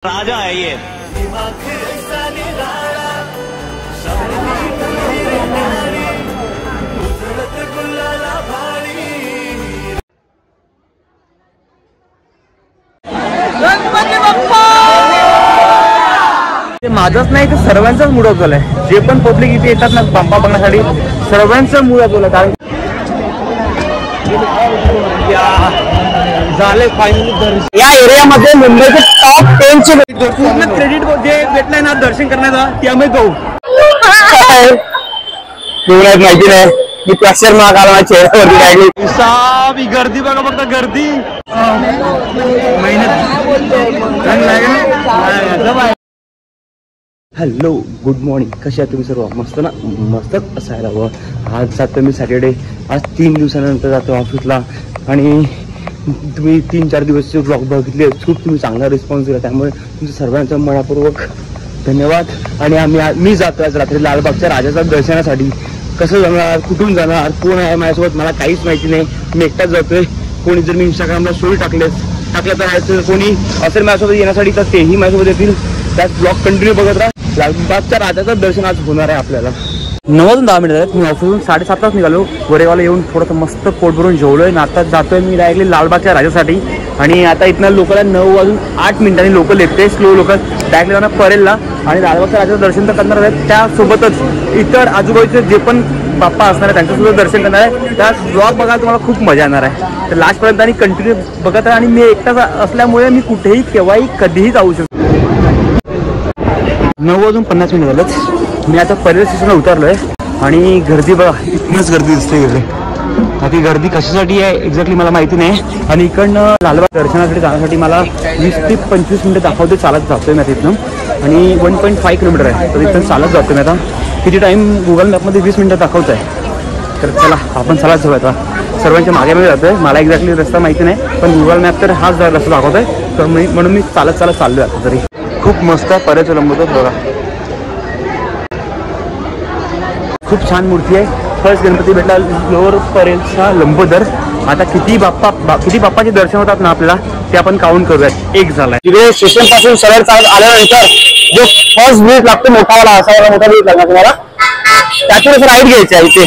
राजा है ये। माझंच नाही तर सर्वांचाच मूड ऑफलाय। जे पण पब्लिक इथे येतात ना पंपा बघण्यासाठी सर्वांचा मूड ऑफला। कारण झाले फायनली या एरियामध्ये मुंबईचे टॉप 10 चे पूर्ण क्रेडिट जे भेटलंय ना दर्शन करण्याचा ते आम्ही जाऊ। तुम्हाला माहिती नाही मी प्रेशर मागायला चेहऱ्यावरती राहिली सावी गर्दी बघा फक्त गर्दी हॅलो गुड मॉर्निंग कशा तुम्ही सर्व मस्त ना मस्तच असायला हवं। आज जातो मी सॅटर्डे आज 3 दिवसानंतर जातो ऑफिसला आणि तुम्ही 3-4 दिवसचे व्लॉग बघितले खूप तुम्ही चांगला रिस्पॉन्स दिला त्यामुळे तुमचं सर्वांचं मनापूर्वक धन्यवाद। आणि मी जातो आज रात्री लालबागच्या राजाच्या दर्शनासाठी। कसं जाणार कुठून जाणार कोण आहे माझ्यासोबत मला काहीच माहिती नाही मी एकटाच जातोय। कोणी जर मी इंस्टाग्रामला स्टोरी टाकलं तर आहे कोणी असेल माझ्यासोबत येण्यासाठी तर तेही माझ्यासोबत येतील। त्याच ब्लॉग कंटिन्यू बघत राहा। लालबागच्या राजाचं दर्शन आज होणार आहे आपल्याला। 9 वाजून 10 मिनिट झाले मी ऑफिसहून 7:30 निघालो। गोरेगावला येऊन थोडंसं मस्त पोट भरून जेवलोय ना आता जातोय मी डायरेक्टली लालबागच्या राजासाठी। आणि आता इथनं लोकलला 9 वाजून 8 मिनिटांनी लोकल येते स्लो लोकल डायरेक्टली जाणार परेलला आणि लालबागच्या राजाचं दर्शन तर करणार आहे। त्यासोबतच इतर आजूबाजूचे जे पण बाप्पा असणार आहे त्यांच्यासुद्धा दर्शन करणार आहे। त्या ब्लॉग बघायला तुम्हाला खूप मजा येणार आहे तर लास्टपर्यंत आणि कंटिन्यू बघत आहे। आणि मी एकटाच असल्यामुळे मी कुठेही केव्हाही कधीही जाऊ शकतो। 9 वाजून 50 मिनिट झालेत मी आता परेल स्टेशनला उतरलोय आणि गर्दी बघा इतकीच गर्दी दिसते गेले। आता गर्दी कशासाठी आहे एक्झॅक्टली मला माहिती नाही। आणि इकडनं लालबाग दर्शनासाठी जाण्यासाठी मला 20 ते 25 मिनिटं दाखवते चालत जातोय मी आता इथनं। आणि 1.5 किलोमीटर आहे तर इथून चालत जातोय मी आता। किती टाईम गुगल मॅपमध्ये 20 मिनिटं दाखवत आहे तर चला आपण चालत जाऊ आता। सर्वांच्या मागे जातोय मला एक्झॅक्टली रस्ता माहिती नाही पण गुगल मॅप तर हाच रस्ता दाखवतोय तर म्हणून मी चालत चाललोय आता। तरी खूप मस्त आहे परेलचं लंबोदर बघा खूप छान मूर्ती आहे। फर्स्ट गणपती भेटला लोअर परेलचा लंबोदर। आता किती बाप्पाचे दर्शन होतात ना आपल्याला ते आपण काउंट करूयात। एक झालाय तिथे स्टेशन पासून सरळ चालत आल्यानंतर जो फर्स्ट ब्रिज लागतो मोठावाला असा मोठा ब्रिज लागणार तुम्हाला त्यातून राईट घ्यायचं आहे इथे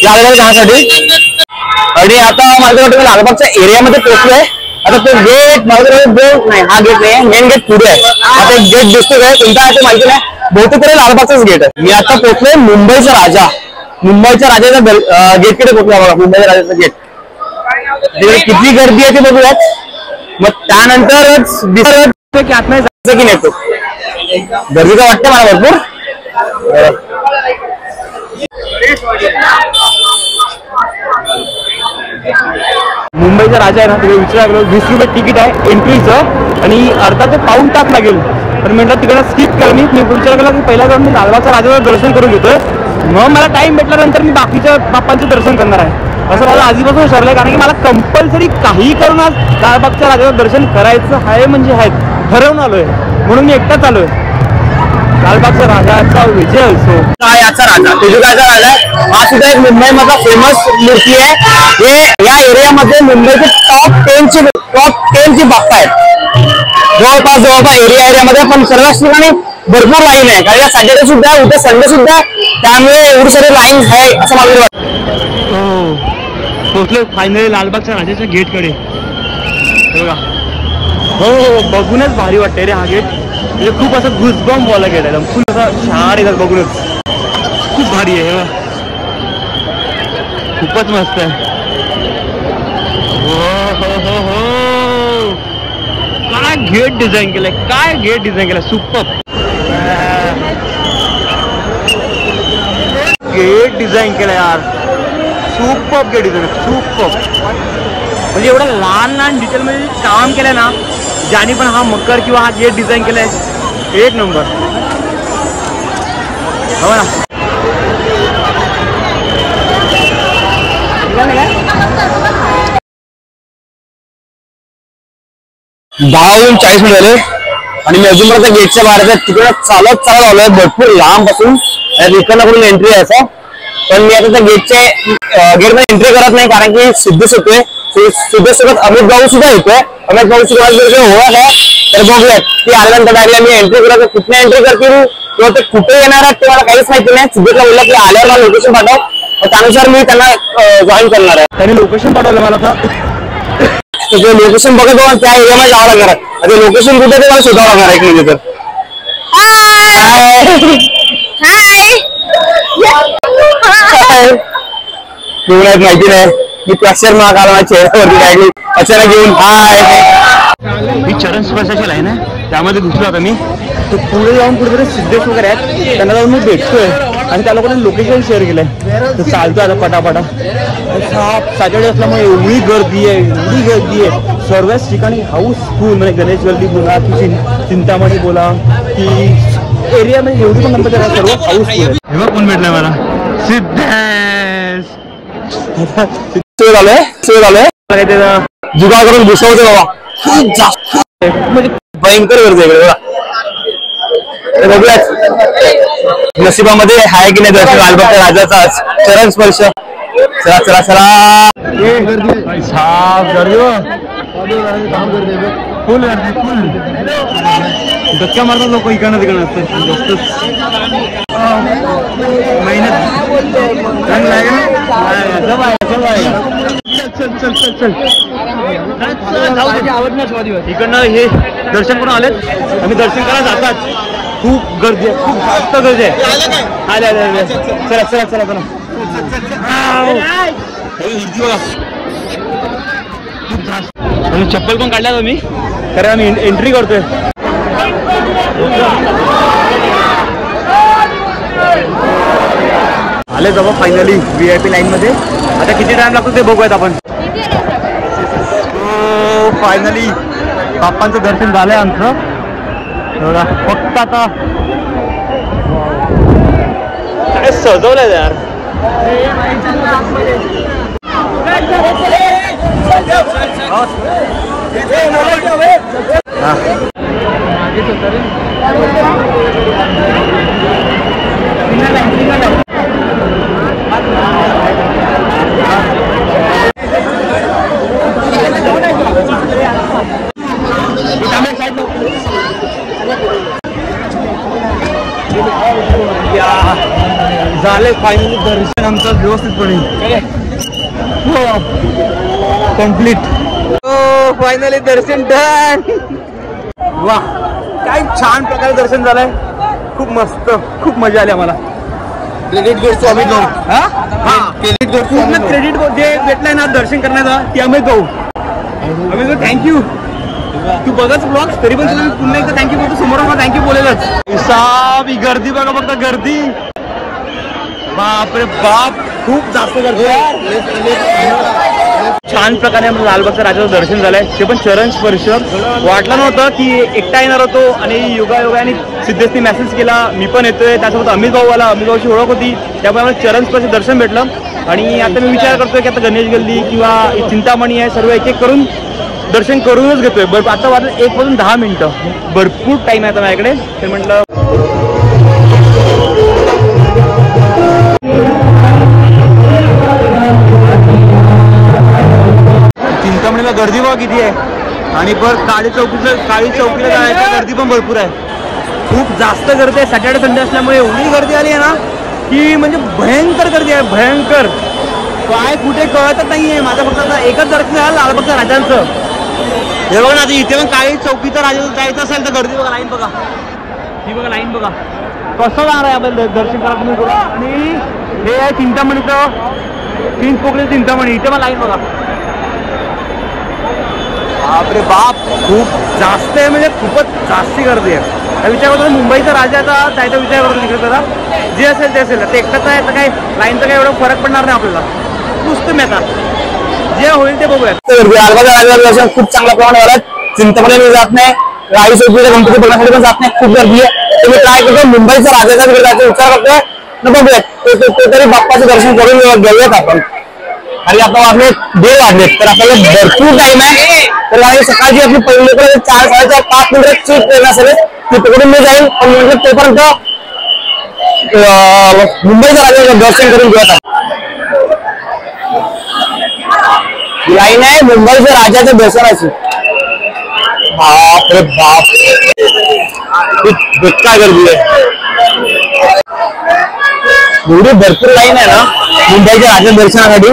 लालबाग जाण्यासाठी। आणि आता माझ्याकडे लालबागच्या एरियामध्ये पोहोचलोय। आता तो गेट नाही हा गेट नाही मेन गेट पुढे आहे। आता एक गेट दिसतोय कोणता आहे ते माहिती नाही बहुतेक लालबागचाच गेट आहे। मी आता पोहोचलोय मुंबईचा राजा। मुंबईच्या राजाच्या गेटकडे पोहोचला बघा मुंबईच्या राजाचं गेट। तिकडे किती गर्दी आहे ते बघूयात मग त्यानंतरच दिसत की आत नाही जायचं की नाही तो गर्दी तर वाटतं मला भरपूर। मुंबईचा राजा आहे ना तिकडे विचारलं 20 रुपये तिकीट आहे एंट्रीचं आणि अर्धा ते पाऊण तास लागेल। पण म्हटलं तिकडे स्किप कर मी विचार केला की पहिला जाऊन मी लालबागच्या राजाचं दर्शन करून घेतोय मग मला टाइम भेटल्यानंतर मी बाकीच्या बाप्पांचं दर्शन करणार आहे असं मला आधीपासून ठरलंय। कारण की मला कंपल्सरी काही करून आज लालबागच्या राजाचं दर्शन करायचं आहे म्हणजे आहे ठरवून आलोय म्हणून मी एकटाच आलोय। लालबागच्या राजाचा विजय असो याचा राजा तेजुगाचा राजा हा सुद्धा एक मुंबईमधला फेमस मूर्ती आहे। हे या एरियामध्ये मुंबईचे टॉप 10 चे बाप्पा आहेत। जवळपास एरियामध्ये पण सर्वच ठिकाणी भरपूर लाईन आहे कारण या सॅटर्डे सुद्धा उद्या संडे सुद्धा त्यामुळे एवढी सारी लाईन आहे असं मला वाटतं। पोहोचलो फायनली लालबागच्या राजाच्या गेटकडे बघा। हो बघूनच भारी वाटतंय रे हा गेट म्हणजे खूप असं घुसबॉम्ब वाला गेट आहे फुल असा छान येतात बघूनच खूप भारी आहे खूपच मस्त आहे। हो काय गेट डिझाईन केलंय सुपर गेट डिझाईन केलं यार सुपर गेट डिझाईन सुपर म्हणजे एवढं लहान डिटेल मध्ये काम केलंय ना ज्याने पण हा मकर किंवा हा गेट डिझाईन केलाय एक नंबर हो ना। 10 वाजून 40 मिनिट झाले आणि मी अजूनपर्यंत गेटच्या बाहेर तिकडे चालत आलोय भरपूर लांब पासून इकडनं एंट्री आहे असं पण मी आता त्या गेटमध्ये एंट्री करत नाही कारण की सिद्धेश येतोय सिद्धेश सोबत अमित भाऊ सुद्धा येतोय। अमित भाऊ सुद्धा ओळख आहे तर बघूयात ती आल्यानंतर डायरेक्ट मी एंट्री करत कुठे एंट्री करतील किंवा ते कुठे येणार आहेत ते मला काहीच माहिती नाही. सिद्धेशला बोलला की आल्यावर मला लोकेशन पाठव, त्यानुसार मी त्यांना जॉईन करणार आहे. त्यांनी लोकेशन पाठवलं मला आता. जे लोकेशन बघत जाऊन त्या एरियामध्ये जावं लागणार आहे. ते लोकेशन कुठे ते मला शोधावं लागणार आहे. म्हणजे तर हाय माहिती नाही मी प्रेशर मला काल माझ्या चेहऱ्यावरती काढली अचानक घेऊन हाय. मी चरण स्पर्शाची लाईन आहे त्यामध्ये घुसलो होता मी. तो पुढे जाऊन कुठेतरी सिद्धेश वगैरे आहेत त्यांना जाऊन मी भेटतोय आणि त्या लोकांनी लोकेशन शेअर केलंय. तर चालतोय आता पटापटा. सॅटर्डे असल्यामुळे एवढी गर्दी आहे सर्वच ठिकाणी हाऊसफुल. म्हणजे गणेश गल्ली बोला की चिंतामणी बोला की एरिया म्हणजे एवढी पण गणपती सर्व हाऊसफुल आहे. हेव्हा कोण भेटलाय मला? सिद्धेश. झालंय जुगाड करून घुसवते बाबा. खूप जास्त म्हणजे भयंकर गर्दी आहे बघा. बघूयात नशिबामध्ये आहे की नाही दर्शन लालबागच्या राजाचा चरण स्पर्श. चला चला चला. फुल धक्का मारतात लोक इकडनं तिकडनं असतात जास्तच मेहनत. इकडनं हे दर्शन करून आलेत आम्ही. दर्शन करायला जातात. खूप गर्दी आहे, खूप जास्त गर्दी आहे. आले चला चला चला चला. खूप जास्त. आणि चप्पल पण काढल्या मी कारण आम्ही एंट्री करतोय. आले बाबा फायनली VIP लाईन मध्ये. आता किती टाइम लागतो ते बघूयात आपण. फायनली बाप्पांचं दर्शन झालंय आमचं. फक्त आता काय सजवलंय यार. झाले फायनली दर्शन आमचं व्यवस्थितपणे कम्प्लीट. फायनली दर्शन डन. वा काय छान प्रकारे दर्शन झालंय. खूप मस्त खूप मजा आली आम्हाला. क्रेडिट करतो आम्ही जाऊ. क्रेडिट करतो. क्रेडिट जे भेटलंय ना दर्शन करण्याचा ते आम्ही जाऊ. आम्ही थँक्यू. तू बघाच ब्लॉग तरी पण तुला पुन्हा एकदा थँक्यू बोलतो. समोर मला थँक्यू बोलेलच. गर्दी बघा फक्त गर्दी. बापरे बाप खूप जास्त गर्दी आहे. छान प्रकारे लालबागच्या राजाचं दर्शन झालंय ते पण चरण स्पर्श. वाटलं नव्हतं की एकटा येणार होतो आणि योगायोगाने सिद्धेशने मेसेज केला मी पण येतोय. त्यासोबत अमित भाऊ आला. अमित भाऊची ओळख होती त्यामुळे आम्हाला चरण स्पर्श दर्शन भेटलं. आणि आता मी विचार करतोय की आता गणेश गल्ली किंवा चिंतामणी आहे सर्व एक एक करून दर्शन करूनच घेतोय. आता वाजलं 1 वाजून 10 मिनिटं. भरपूर टाइम आहे आता माझ्याकडे. ते म्हटलं चिंतामणीला गर्दी बघा किती आहे. आणि परत काळी चौकीला जायची गर्दी पण भरपूर आहे. खूप जास्त गर्दी आहे. सॅटर्डे संडे असल्यामुळे एवढी गर्दी आली आहे ना की म्हणजे भयंकर गर्दी आहे. भयंकर काय कुठे कळतच नाहीये. माझं फक्त आता एकच दर्शन झालं लालबागच्या राजांचं. हे बघा ना आता इथे पण काळी चौकीचं राजा जायचं असेल तर गर्दी बघा. लाईन बघा ही बघा लाईन बघा कसं जाणार आहे आपण दर्शन करा तुम्ही. आणि हे आहे चिंतामणीचं 3 पोकळे चिंतामणी. इथे पण लाईन बघा. बापरे बाप खूप जास्त आहे म्हणजे खूपच जास्ती गर्दी आहे. विचार करतो मुंबईचा राजाचा जायचा विचार करतो तिकडे. जरा जे असेल ते असेल. ते एकटाच आहे तर काय लाईनचा काही एवढा फरक पडणार नाही आपल्याला. नुसतं मी आता जे होईल ते बघूयात. दर्शन खूप चांगल्या प्रमाणात झालं. चिंतामणी मी जात नाही. राई चौकीच्या गणपती बघण्यासाठी पण जात नाही. खूप गर्दी आहे. तुम्ही ट्राय करतो मुंबईचा राजाचा जायचा विचार करतोय न बघूयात तरी बाप्पाचं दर्शन करून घेऊयात आपण. आणि आता वाजले 1:30 वाजले तर आपल्याला भरपूर टाइम आहे. तर सकाळची आपली पहिली 4, 4:30, 5 मिनिटाची ट्रेन असेल ती पकडून मी जाईल. पण म्हणजे तोपर्यंत मुंबईचा राजाचं दर्शन करून घेऊयात. लाईन आहे मुंबईच्या राजाच्या दर्शनाची. बाप रे बाप, खूप बेकार गर्दी आहे. एवढी भरपूर लाईन आहे ना मुंबईच्या राजा दर्शनासाठी.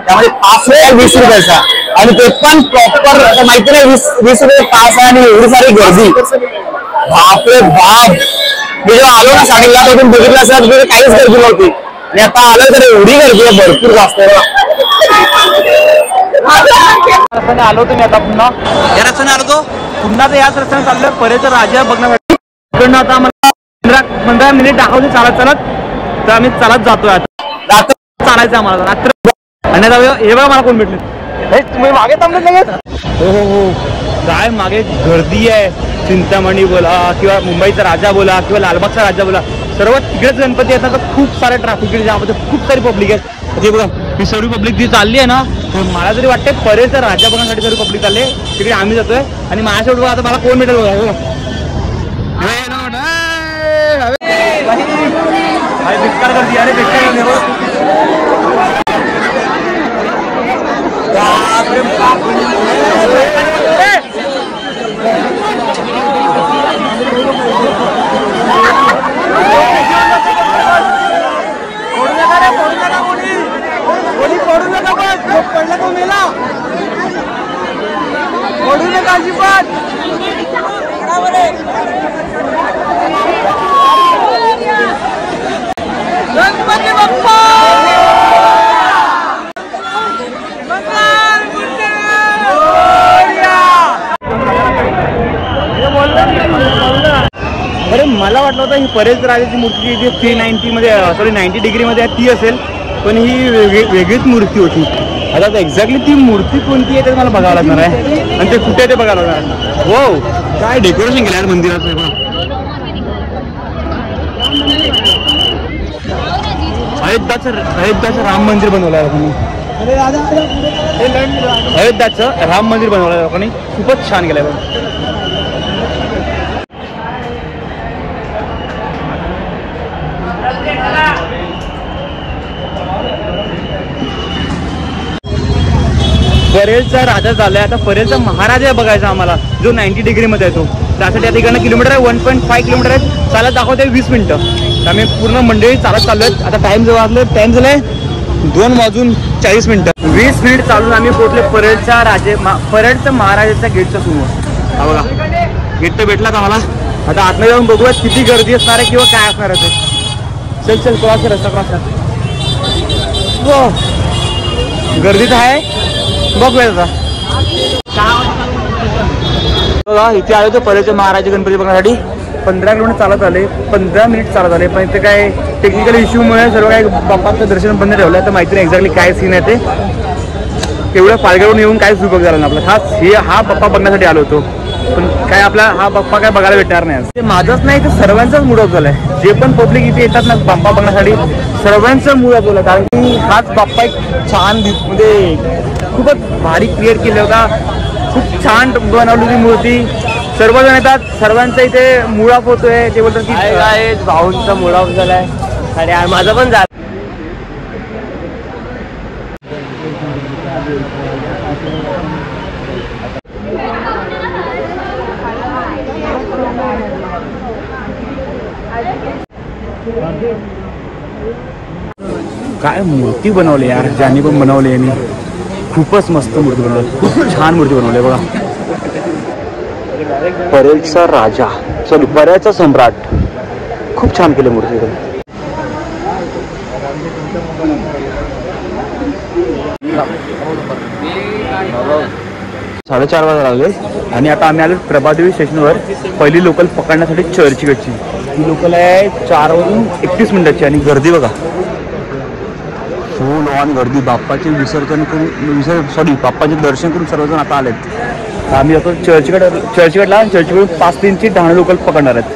त्यामध्ये पास आहे 20 रुपयाचा, आणि ते पण प्रॉपर माहिती नाही 20 रुपये पास आहे, आणि एवढी सारी गर्दी. बापरे बाप, मी जेव्हा आलो ना स्टार्टिंगला तिथून बघितलं असं तिथे काहीच गर्दी नव्हती, आणि आता आलं तर एवढी गर्दी आहे, भरपूर जास्त आहे. आलो तुम्ही आता पुन्हा या रस्त्याने आलो तो पुन्हा तर याच रस्त्याने चाललोय परेचा राजा बघण्यासाठी. इकडनं आता आम्हाला 15 मिनिट दाखवते चालत चालत, तर आम्ही चालत जातोय. आता चालायचं आम्हाला रात्र. आणि आता हे बघा मला कोण भेटले, तुम्ही मागे थांबले लगेच. हो हो हो, काय मागे गर्दी आहे. चिंतामणी बोला किंवा मुंबईचा राजा बोला किंवा लालबागचा राजा बोला, सर्व तिकडेच गणपती येतात. तर खूप सारे ट्रॅफिक आहे, ज्यामध्ये खूप सारी पब्लिक आहे. ते बघा ही सर्व पब्लिक जी चालली आहे ना, तर मला तरी वाटते परेचा राजा बघण्यासाठी सर्व पब्लिक चालले. तिकडे आम्ही जातोय, आणि माझ्यासोबत बघा आता मला कोण भेटेल बघा. बेकार गर्दी, अरे बेकार गर्दी. पडला तो मेला, पडू नका अजिबात. गणपती बाप्पा अरे मला वाटलं होतं ही परेश राजाची मूर्ती जी 390 मध्ये 90 डिग्रीमध्ये आहे ती असेल, पण ही वेगळीच मूर्ती होती. आता एक्झॅक्टली ती मूर्ती कोणती आहे ते मला बघावं लागणार आहे, आणि ते कुठे ते बघायला लागणार. हो, काय डेकोरेशन केलं आहे मंदिराचं. अयोध्याचं राम मंदिर बनवलं आहे लोकांनी. अयोध्याचं राम मंदिर बनवलं आहे लोकांनी, खूपच छान केलं आहे. परेलचा राजा झालाय, आता परेलचा महाराजा बघायचा आम्हाला, जो 90 डिग्रीमध्ये येतो. त्यासाठी आता इकडनं किलोमीटर आहे, 1.5 किलोमीटर आहे. चालत दाखवते 20 मिनिटं. आम्ही पूर्ण मंडळी चालत चाललोय. आता टाइम टाइम झालाय 2:40 मिनिटं. 20 मिनिट चालून आम्ही पोहोचले परेलच्या परेलच्या महाराजाच्या गेटच्या समोर. हा बघा गेट तर भेटला का मला. आता आतमध्ये जाऊन बघूया किती गर्दी असणार आहे किंवा काय असणार आहे ते. चल क्रॉस रस्ता क्रॉस. गर्दीच आहे, बघूया आता. बघा इथे आलो तो परेलचे महाराज गणपती बघण्यासाठी. 15 किलोमीटर चालत आले, 15 मिनिट चालत आले, पण इथे काय टेक्निकल इश्यूमुळे सर्व काही बाप्पाचं दर्शन बंद ठेवलं. तर माहिती नाही एक्झॅक्टली काय सीन आहे ते. एवढ्या पालघरवरून येऊन काय सुबक झालं ना आपलं. हा बाप्पा बघण्यासाठी आलो होतो, पण काय आपला हा बाप्पा काय बघायला भेटणार नाही. ते माझंच नाही तर सर्वांचाच मूड ऑफ झालाय. जे पण पब्लिक इथे येतात ना बाप्पा बघण्यासाठी, सर्वांचा मूड ऑफ झाला. कारण की हाच बाप्पा एक छान म्हणजे खूपच भारी क्रिएट केला होता. खूप छान बनवली होती मूर्ती. सर्वजण येतात, सर्वांचा इथे मूड ऑफ होतोय. ते बोलतात की काय भाऊंचा मूड ऑफ झालाय, आणि माझा पण झाला. काय मूर्ती बनवली यार, ज्यांनी पण बनवली यांनी खूपच मस्त मूर्ती बनवली. खूप छान मूर्ती बनवली बघा. परेलचा राजा, सॉरी परेलचा सम्राट, खूप छान केली मूर्ती. 4:30 वाजता लागले, आणि आता आम्ही आलो प्रभादेवी स्टेशनवर. पहिली लोकल पकडण्यासाठी चर्चगेटची. ही लोकल आहे 4 वाजून 31 मिनिटाची, आणि गर्दी बघा फुल ऑन गर्दी. बाप्पाचे विसर्जन करून बाप्पाचे दर्शन करून सर्वजण आता आलेत. आम्ही आता चर्चगेटला, चर्चगेटकडून 5:03ची ठाणे लोकल पकडणार आहेत.